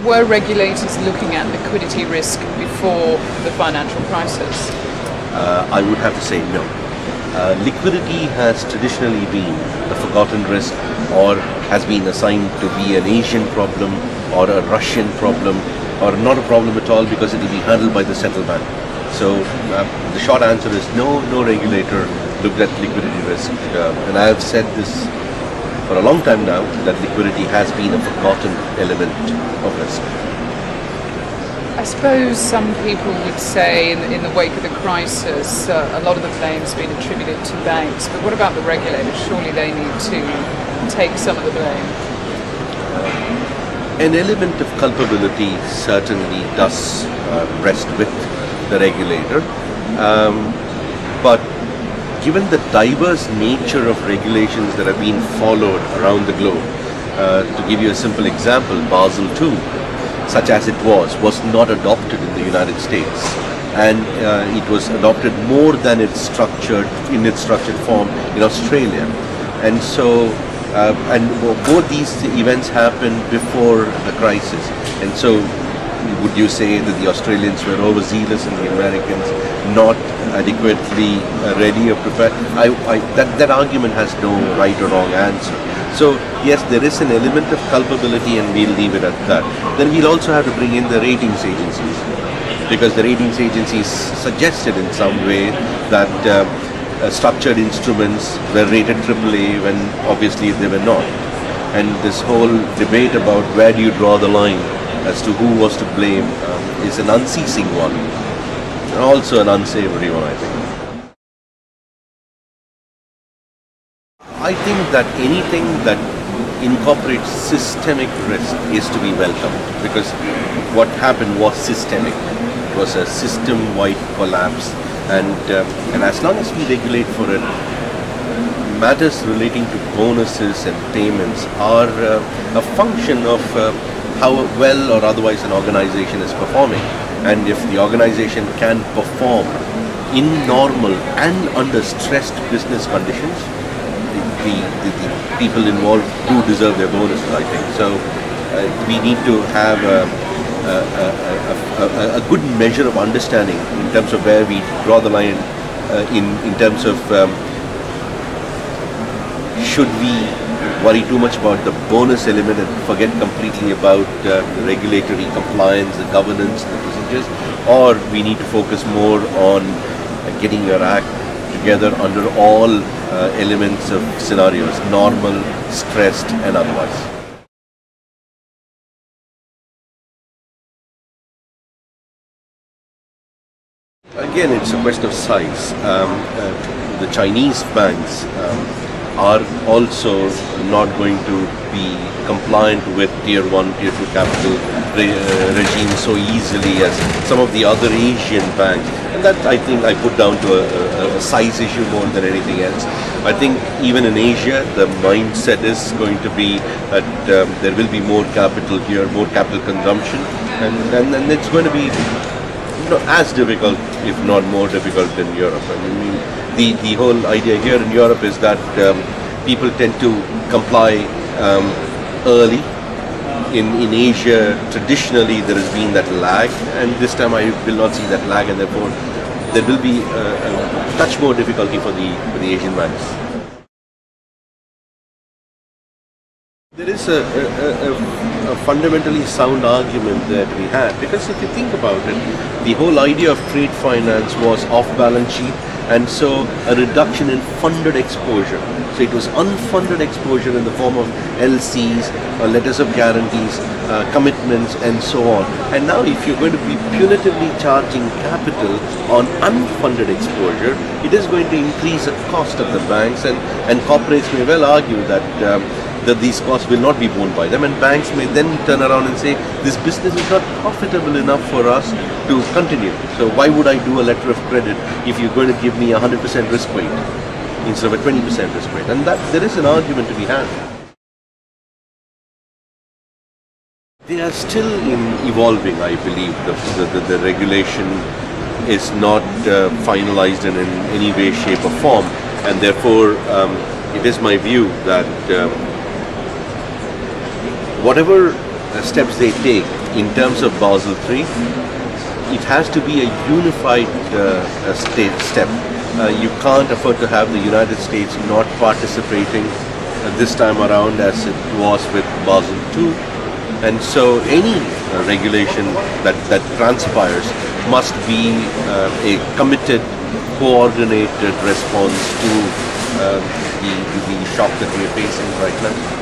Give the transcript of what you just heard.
Were regulators looking at liquidity risk before the financial crisis? I would have to say no. Liquidity has traditionally been the forgotten risk, or has been assigned to be an Asian problem or a Russian problem, or not a problem at all because it will be handled by the central bank. So the short answer is no, no regulator looked at liquidity risk. And I have said this for a long time now, that liquidity has been a forgotten element of risk. I suppose some people would say in the wake of the crisis, a lot of the blame has been attributed to banks, but what about the regulators? Surely they need to take some of the blame. An element of culpability certainly does rest with the regulator, but given the diverse nature of regulations that have been followed around the globe, to give you a simple example, Basel II, such as it was not adopted in the United States, and it was adopted more than in its structured form in Australia. And so and both these events happened before the crisis, and so would you say that the Australians were overzealous and the Americans not adequately ready or prepared? That argument has no right or wrong answer. So yes, there is an element of culpability, and we'll leave it at that. Then we'll also have to bring in the ratings agencies, because the ratings agencies suggested in some way that structured instruments were rated AAA when obviously they were not. And this whole debate about where do you draw the line as to who was to blame is an unceasing one, and also an unsavory one, I think. I think that anything that incorporates systemic risk is to be welcomed, because what happened was systemic. It was a system-wide collapse, and as long as we regulate for it, matters relating to bonuses and payments are a function of how well or otherwise an organization is performing. And if the organization can perform in normal and under stressed business conditions, the people involved do deserve their bonuses, I think. So we need to have a good measure of understanding in terms of where we draw the line in terms of should we worry too much about the bonus element and forget completely about the regulatory compliance, the governance, the procedures, or we need to focus more on getting your act together under all elements of scenarios, normal, stressed and otherwise. Again, it's a question of size. The Chinese banks are also not going to be compliant with Tier 1, Tier 2 capital regime so easily as some of the other Asian banks. And that, I think, I put down to a size issue more than anything else. I think even in Asia, the mindset is going to be that there will be more capital here, more capital consumption, and it's going to be as difficult, if not more difficult, than Europe. I mean, the whole idea here in Europe is that people tend to comply early. In Asia, traditionally there has been that lag, and this time I will not see that lag, and therefore there will be a touch more difficulty for the Asian banks. There is a fundamentally sound argument that we had, because if you think about it, the whole idea of trade finance was off-balance sheet, and so a reduction in funded exposure. So it was unfunded exposure in the form of LCs, letters of guarantees, commitments and so on. And now if you're going to be punitively charging capital on unfunded exposure, it is going to increase the cost of the banks, and corporates may well argue that these costs will not be borne by them, and banks may then turn around and say this business is not profitable enough for us to continue. So why would I do a letter of credit if you're going to give me 100% risk weight instead of a 20% risk weight? And that there is an argument to be had. They are still evolving, I believe. The regulation is not finalized in any way, shape or form, and therefore it is my view that whatever steps they take in terms of Basel III, it has to be a unified step. You can't afford to have the United States not participating this time around as it was with Basel II. And so any regulation that transpires must be a committed, coordinated response to the shock that we are facing right now.